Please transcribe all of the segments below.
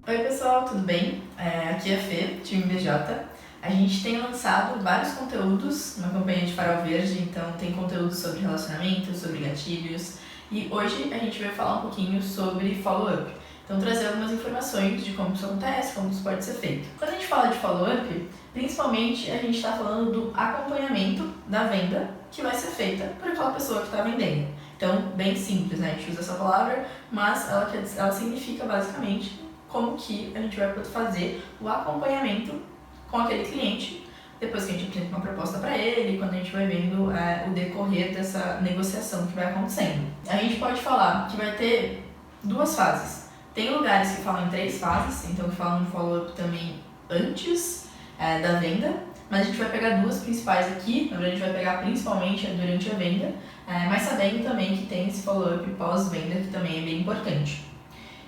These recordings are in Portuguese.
Oi pessoal, tudo bem? Aqui é a Fê, time BJ. A gente tem lançado vários conteúdos na campanha de Farol Verde, então tem conteúdo sobre relacionamento, sobre gatilhos, e hoje a gente vai falar um pouquinho sobre follow-up. Então trazer algumas informações de como isso acontece, como isso pode ser feito. Quando a gente fala de follow-up, principalmente a gente está falando do acompanhamento da venda que vai ser feita por aquela pessoa que está vendendo. Então, bem simples, né? A gente usa essa palavra, mas ela significa basicamente como que a gente vai fazer o acompanhamento com aquele cliente depois que a gente apresenta uma proposta para ele, quando a gente vai vendo o decorrer dessa negociação que vai acontecendo. A gente pode falar que vai ter duas fases. Tem lugares que falam em 3 fases, então que falam de follow-up também antes da venda, mas a gente vai pegar duas principais aqui. Na verdade, a gente vai pegar principalmente durante a venda, mas sabendo também que tem esse follow-up pós-venda, que também é bem importante.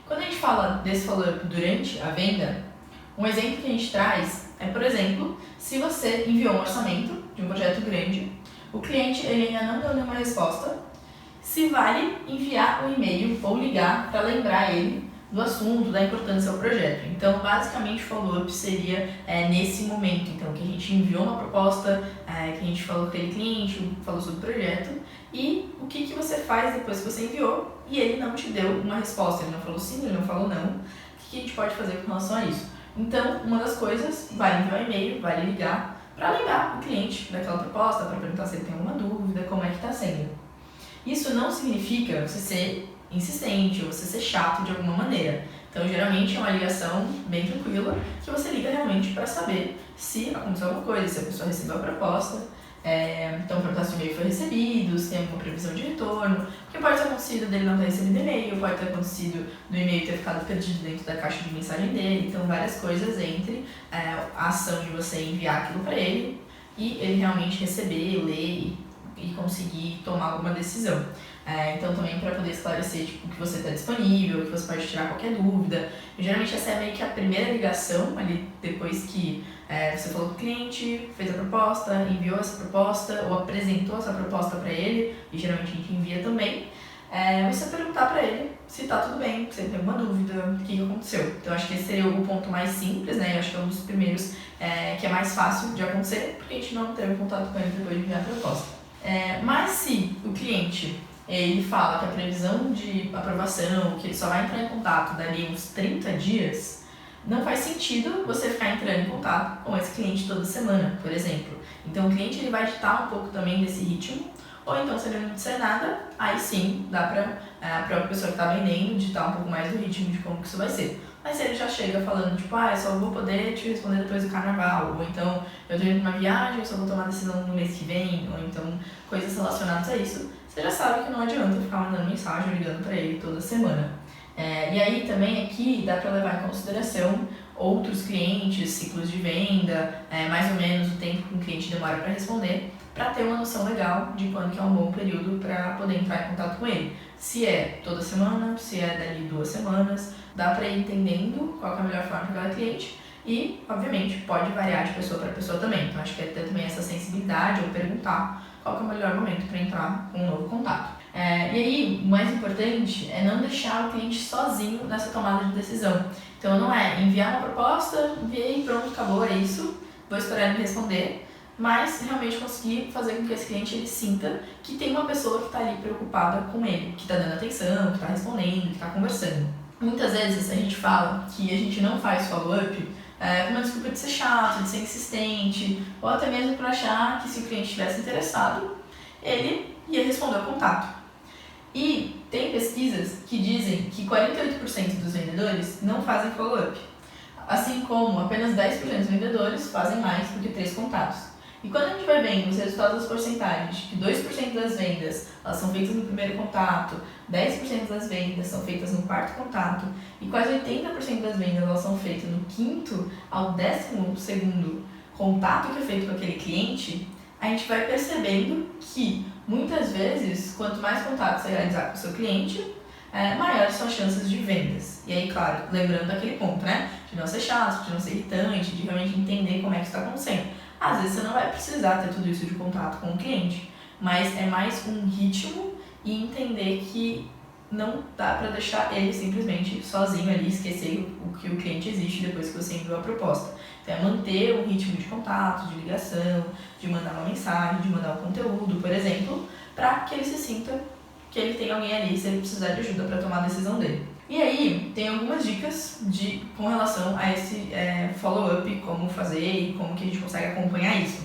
Quando a gente fala desse follow-up durante a venda, um exemplo que a gente traz é, por exemplo, se você enviou um orçamento de um projeto grande, o cliente ele ainda não deu nenhuma resposta, se vale enviar um e-mail ou ligar para lembrar ele do assunto, da importância do projeto. Então, basicamente, o follow-up seria nesse momento, então, que a gente enviou uma proposta, que a gente falou com aquele cliente, falou sobre o projeto, e o que você faz depois que você enviou e ele não te deu uma resposta, ele não falou sim, ele não falou não, o que a gente pode fazer com relação a isso? Então, uma das coisas, vale enviar um e-mail, vale ligar, para lembrar o cliente daquela proposta, para perguntar se ele tem alguma dúvida, como é que está sendo. Isso não significa você ser insistente ou você ser chato de alguma maneira. Então, geralmente é uma ligação bem tranquila que você liga realmente para saber se aconteceu alguma coisa, se a pessoa recebeu a proposta. Então, perguntar se o e-mail foi recebido, se tem alguma previsão de retorno, porque pode ter acontecido dele não ter recebido e-mail, pode ter acontecido do e-mail ter ficado perdido dentro da caixa de mensagem dele. Então, várias coisas entre a ação de você enviar aquilo para ele e ele realmente receber, ler e conseguir tomar alguma decisão. Então, também para poder esclarecer que você está disponível, que você pode tirar qualquer dúvida. E, geralmente, essa é meio que a primeira ligação, ali depois que você falou com o cliente, fez a proposta, enviou essa proposta ou apresentou essa proposta para ele, e geralmente a gente envia também. Você perguntar para ele se está tudo bem, se ele tem alguma dúvida, o que aconteceu. Então, acho que esse seria o ponto mais simples, né? Eu acho que é um dos primeiros que é mais fácil de acontecer, porque a gente não teve contato com ele depois de enviar a proposta. Mas se o cliente ele fala que a previsão de aprovação, que ele só vai entrar em contato dali uns 30 dias, não faz sentido você ficar entrando em contato com esse cliente toda semana, por exemplo. Então o cliente ele vai ditar um pouco também desse ritmo, ou então se ele não disser nada, aí sim dá para a própria pessoa que está vendendo ditar um pouco mais do ritmo de como que isso vai ser. Mas se ele já chega falando, tipo, eu só vou poder te responder depois do carnaval, ou então eu tô indo numa viagem, eu só vou tomar decisão no mês que vem, ou então coisas relacionadas a isso, você já sabe que não adianta ficar mandando mensagem, ligando para ele toda semana. E aí também aqui dá para levar em consideração outros clientes, ciclos de venda, mais ou menos o tempo que um cliente demora para responder, para ter uma noção legal de quando que é um bom período para poder entrar em contato com ele. Se é toda semana, se é dali 2 semanas, dá para ir entendendo qual é a melhor forma para cada cliente e, obviamente, pode variar de pessoa para pessoa também. Então, acho que é ter também essa sensibilidade ou perguntar qual é o melhor momento para entrar com um novo contato. E aí, o mais importante é não deixar o cliente sozinho nessa tomada de decisão. Então, não é enviar uma proposta, enviei, pronto, acabou, é isso, vou esperar ele me responder, mas realmente conseguir fazer com que esse cliente ele sinta que tem uma pessoa que está ali preocupada com ele, que está dando atenção, que está respondendo, que está conversando. Muitas vezes a gente fala que a gente não faz follow-up com uma desculpa de ser chato, de ser insistente, ou até mesmo por achar que se o cliente estivesse interessado, ele ia responder ao contato. E tem pesquisas que dizem que 48% dos vendedores não fazem follow-up, assim como apenas 10% dos vendedores fazem mais do que 3 contatos. E quando a gente vai vendo os resultados das porcentagens, que 2% das vendas elas são feitas no primeiro contato, 10% das vendas são feitas no quarto contato e quase 80% das vendas elas são feitas no 5º ao 12º contato que é feito com aquele cliente, a gente vai percebendo que muitas vezes, quanto mais contatos você realizar com o seu cliente, maiores são as chances de vendas. E aí, claro, lembrando daquele ponto, né? De não ser chato, de não ser irritante, de realmente entender como é que isso está acontecendo. Às vezes você não vai precisar ter tudo isso de contato com o cliente, mas é mais um ritmo e entender que não dá para deixar ele simplesmente sozinho ali, esquecer o que o cliente existe depois que você enviou a proposta. Então é manter um ritmo de contato, de ligação, de mandar uma mensagem, de mandar um conteúdo, por exemplo, para que ele se sinta que ele tem alguém ali se ele precisar de ajuda para tomar a decisão dele. E aí, tem algumas dicas com relação a esse follow-up, como fazer e como que a gente consegue acompanhar isso.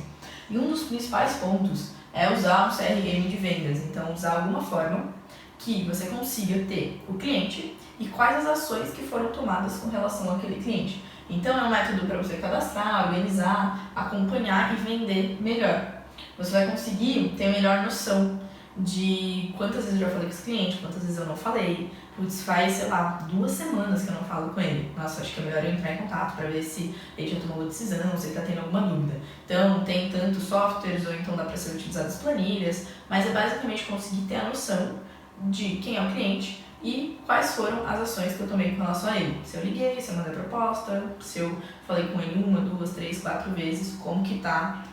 E um dos principais pontos é usar um CRM de vendas. Então, usar alguma forma que você consiga ter o cliente e quais as ações que foram tomadas com relação àquele cliente. Então, é um método para você cadastrar, organizar, acompanhar e vender melhor. Você vai conseguir ter a melhor noção de quantas vezes eu já falei com esse cliente, quantas vezes eu não falei. Putz, faz, sei lá, 2 semanas que eu não falo com ele. Nossa, acho que é melhor eu entrar em contato para ver se ele já tomou a decisão, se ele está tendo alguma dúvida. Então, tem tanto softwares ou então dá para ser utilizadas planilhas, mas é basicamente conseguir ter a noção de quem é o cliente e quais foram as ações que eu tomei com relação a ele. Se eu liguei, se eu mandei proposta, se eu falei com ele 1, 2, 3, 4 vezes, como que tá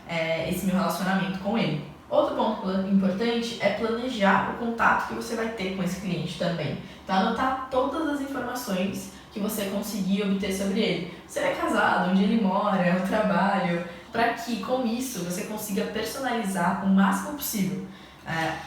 esse meu relacionamento com ele. Outro ponto importante é planejar o contato que você vai ter com esse cliente também. Então, anotar todas as informações que você conseguir obter sobre ele. Se ele é casado, onde ele mora, o trabalho, para que com isso você consiga personalizar o máximo possível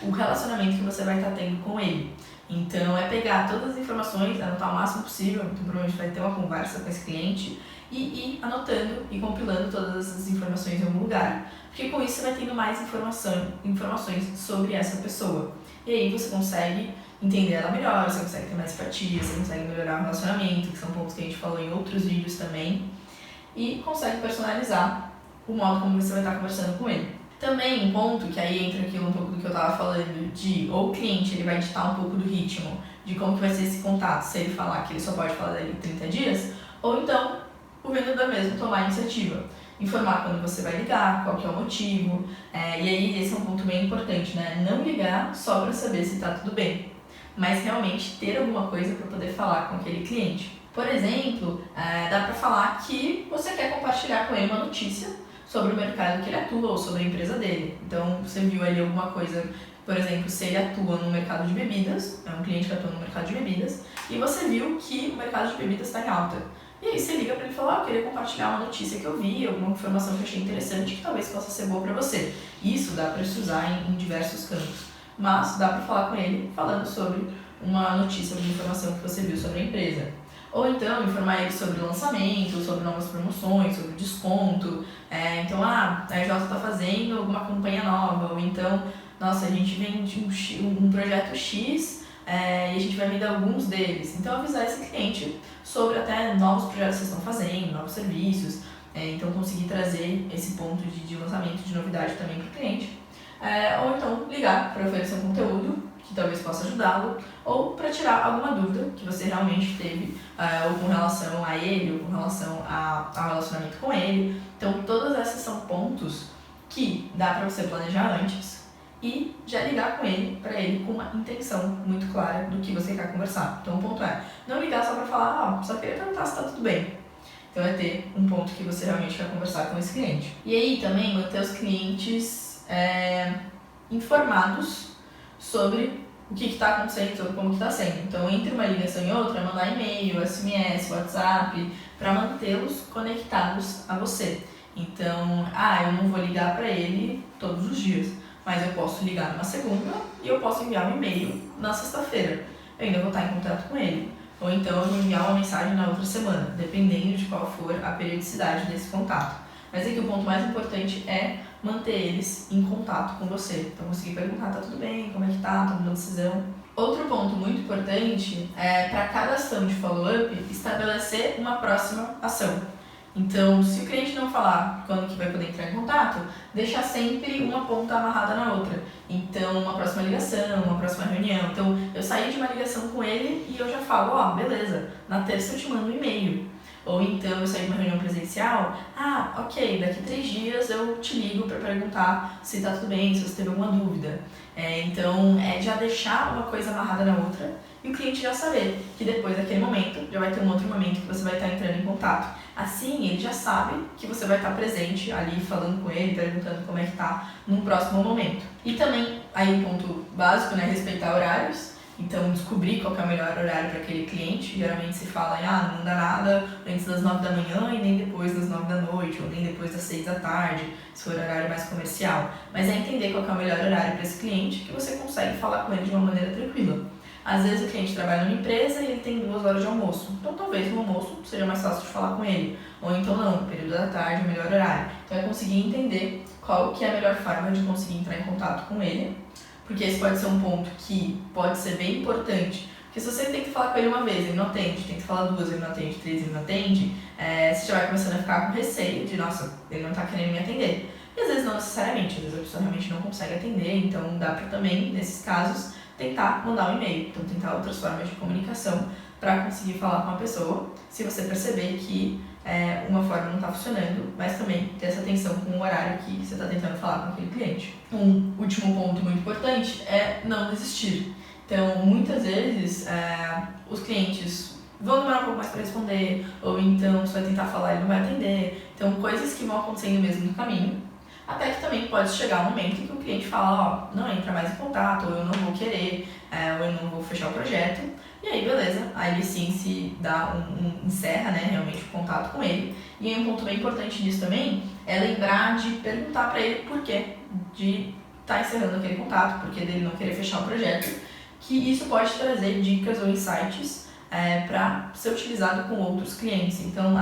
o relacionamento que você vai estar tendo com ele. Então, é pegar todas as informações, anotar o máximo possível, então provavelmente vai ter uma conversa com esse cliente e ir anotando e compilando todas essas informações em algum lugar, porque com isso você vai tendo mais informações sobre essa pessoa. E aí você consegue entender ela melhor, você consegue ter mais empatia, você consegue melhorar o relacionamento, que são pontos que a gente falou em outros vídeos também, e consegue personalizar o modo como você vai estar conversando com ele. Também um ponto, que aí entra aquilo um pouco do que eu estava falando, de ou o cliente ele vai ditar um pouco do ritmo, de como que vai ser esse contato, se ele falar que ele só pode falar dali 30 dias, ou então o vendedor mesmo tomar a iniciativa. Informar quando você vai ligar, qual que é o motivo, e aí esse é um ponto bem importante, né? Não ligar só para saber se está tudo bem, mas realmente ter alguma coisa para poder falar com aquele cliente. Por exemplo, dá para falar que você quer compartilhar com ele uma notícia sobre o mercado que ele atua ou sobre a empresa dele. Então, você viu ali alguma coisa, por exemplo, se ele atua no mercado de bebidas, é um cliente que atua no mercado de bebidas, e você viu que o mercado de bebidas está em alta. E aí você liga para ele e fala, eu queria compartilhar uma notícia que eu vi, alguma informação que eu achei interessante que talvez possa ser boa para você. Isso dá para se usar em diversos campos, mas dá para falar com ele falando sobre uma notícia, uma informação que você viu sobre a empresa. Ou então informar ele sobre lançamento, sobre novas promoções, sobre desconto. Então, a RJ está fazendo alguma campanha nova, ou então, nossa, a gente vende um projeto X e a gente vai vender alguns deles. Então, avisar esse cliente sobre até novos projetos que vocês estão fazendo, novos serviços. Então, conseguir trazer esse ponto de lançamento, de novidade também para o cliente. Ou então, ligar para oferecer um conteúdo que talvez possa ajudá-lo, ou para tirar alguma dúvida que você realmente teve, ou com relação a ele, ou com relação ao relacionamento com ele. Então, todas essas são pontos que dá para você planejar antes e já ligar com ele, para ele com uma intenção muito clara do que você quer conversar. Então, o ponto é, não ligar só para falar, só queria perguntar se está tudo bem. Então, é ter um ponto que você realmente quer conversar com esse cliente. E aí, também, manter os clientes informados sobre o que está acontecendo, sobre como que está sendo. Então, entre uma ligação e outra, mandar e-mail, SMS, WhatsApp, para mantê-los conectados a você. Então, eu não vou ligar para ele todos os dias, mas eu posso ligar numa segunda e eu posso enviar um e-mail na sexta-feira. Eu ainda vou estar em contato com ele. Ou então eu vou enviar uma mensagem na outra semana, dependendo de qual for a periodicidade desse contato. Mas aqui o ponto mais importante é manter eles em contato com você. Então, conseguir perguntar, tá tudo bem, como é que tá, tomando decisão. Outro ponto muito importante é, para cada ação de follow-up, estabelecer uma próxima ação. Então, se o cliente não falar quando que vai poder entrar em contato, deixar sempre uma ponta amarrada na outra. Então, uma próxima ligação, uma próxima reunião. Então, eu saí de uma ligação com ele e eu já falo, beleza, na terça eu te mando um e-mail. Ou então eu saí de uma reunião presencial, ok, daqui 3 dias eu te ligo para perguntar se tá tudo bem, se você teve alguma dúvida. Então, é já deixar uma coisa amarrada na outra e o cliente já saber que depois daquele momento já vai ter um outro momento que você vai estar entrando em contato. Assim, ele já sabe que você vai estar presente ali, falando com ele, perguntando como é que tá num próximo momento. E também, aí um ponto básico, né, respeitar horários. Então, descobrir qual que é o melhor horário para aquele cliente. Geralmente se fala em não dá nada antes das 9 da manhã e nem depois das 9 da noite, ou nem depois das 6 da tarde, se for horário mais comercial. Mas é entender qual que é o melhor horário para esse cliente, que você consegue falar com ele de uma maneira tranquila. Às vezes o cliente trabalha numa empresa e ele tem 2 horas de almoço. Então talvez no almoço seja mais fácil de falar com ele. Ou então não, no período da tarde é o melhor horário. Então é conseguir entender qual que é a melhor forma de conseguir entrar em contato com ele. Porque esse pode ser um ponto que pode ser bem importante. Porque se você tem que falar com ele uma vez, ele não atende, tem que falar 2, ele não atende, 3, ele não atende, você já vai começando a ficar com receio de, nossa, ele não tá querendo me atender. E às vezes não necessariamente, às vezes a pessoa realmente não consegue atender, então dá pra também, nesses casos, tentar mandar um e-mail, então tentar outras formas de comunicação para conseguir falar com a pessoa, se você perceber que uma forma não está funcionando, mas também ter essa atenção com o horário que você está tentando falar com aquele cliente. Um último ponto muito importante é não desistir. Então, muitas vezes, os clientes vão demorar um pouco mais para responder, ou então você vai tentar falar e ele não vai atender. Então, coisas que vão acontecendo mesmo no caminho. Até que também pode chegar um momento em que o cliente fala, não entra mais em contato, ou eu não vou querer, ou eu não vou fechar o projeto. E aí, beleza, aí ele sim se dá encerra, né, realmente o contato com ele. E aí um ponto bem importante disso também é lembrar de perguntar para ele por quê de estar encerrando aquele contato, por que dele não querer fechar o projeto, que isso pode trazer dicas ou insights para ser utilizado com outros clientes. Então,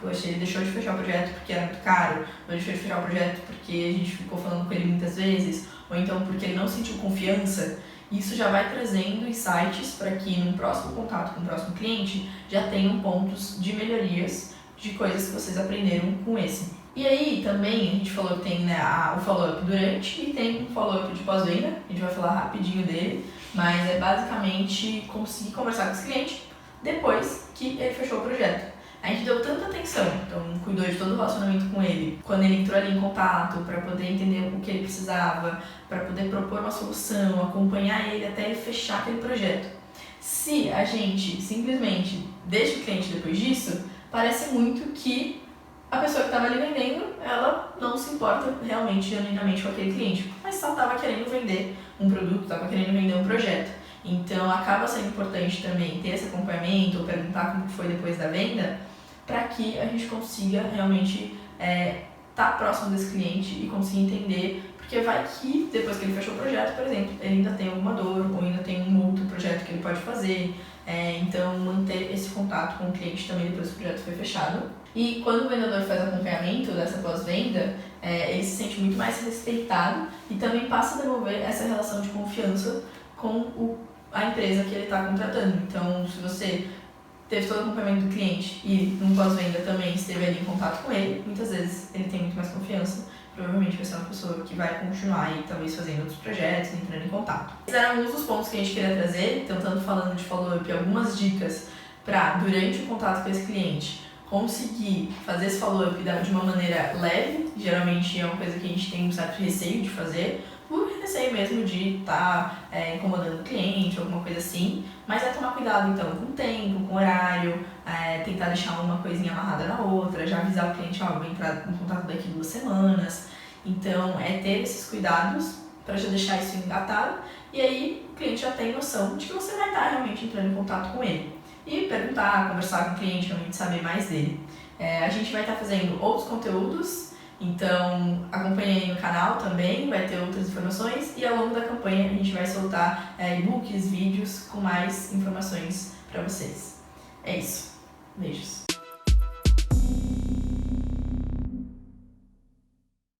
poxa, ele deixou de fechar o projeto porque era muito caro, ou deixou de fechar o projeto porque a gente ficou falando com ele muitas vezes, ou então porque ele não sentiu confiança. Isso já vai trazendo insights para que no próximo contato com o próximo cliente já tenham pontos de melhorias de coisas que vocês aprenderam com esse. E aí também a gente falou que tem o follow-up durante e tem um follow-up de pós-venda, a gente vai falar rapidinho dele, mas é basicamente conseguir conversar com esse cliente depois que ele fechou o projeto. A gente deu tanta atenção, então cuidou de todo o relacionamento com ele, quando ele entrou ali em contato, para poder entender o que ele precisava, para poder propor uma solução, acompanhar ele até ele fechar aquele projeto. Se a gente simplesmente deixa o cliente depois disso, parece muito que a pessoa que estava ali vendendo, ela não se importa realmente, genuinamente com aquele cliente, mas só estava querendo vender um produto, estava querendo vender um projeto. Então acaba sendo importante também ter esse acompanhamento ou perguntar como foi depois da venda, para que a gente consiga realmente estar próximo desse cliente e conseguir entender, porque vai que depois que ele fechou o projeto, por exemplo, ele ainda tem alguma dor ou ainda tem um outro projeto que ele pode fazer, então manter esse contato com o cliente também depois que o projeto foi fechado. E quando o vendedor faz acompanhamento dessa pós-venda, ele se sente muito mais respeitado e também passa a desenvolver essa relação de confiança com a empresa que ele está contratando. Então, se você teve todo o acompanhamento do cliente e no pós-venda também esteve ali em contato com ele, muitas vezes ele tem muito mais confiança, provavelmente vai ser uma pessoa que vai continuar aí, talvez fazendo outros projetos, entrando em contato. Esses eram alguns dos pontos que a gente queria trazer, então tanto falando de follow-up, algumas dicas para, durante o contato com esse cliente, conseguir fazer esse follow-up de uma maneira leve, geralmente é uma coisa que a gente tem um certo receio de fazer, por receio mesmo de estar incomodando o cliente, alguma coisa assim, mas é tomar cuidado então com o tempo, com o horário, tentar deixar uma coisinha amarrada na outra, já avisar o cliente, vou entrar em contato daqui 2 semanas, então ter esses cuidados para já deixar isso engatado, e aí o cliente já tem noção de que você vai estar realmente entrando em contato com ele. E perguntar, conversar com o cliente, realmente saber mais dele. A gente vai estar fazendo outros conteúdos, então acompanhe aí no canal também, vai ter outras informações e ao longo da campanha a gente vai soltar e-books, vídeos com mais informações para vocês. É isso. Beijos.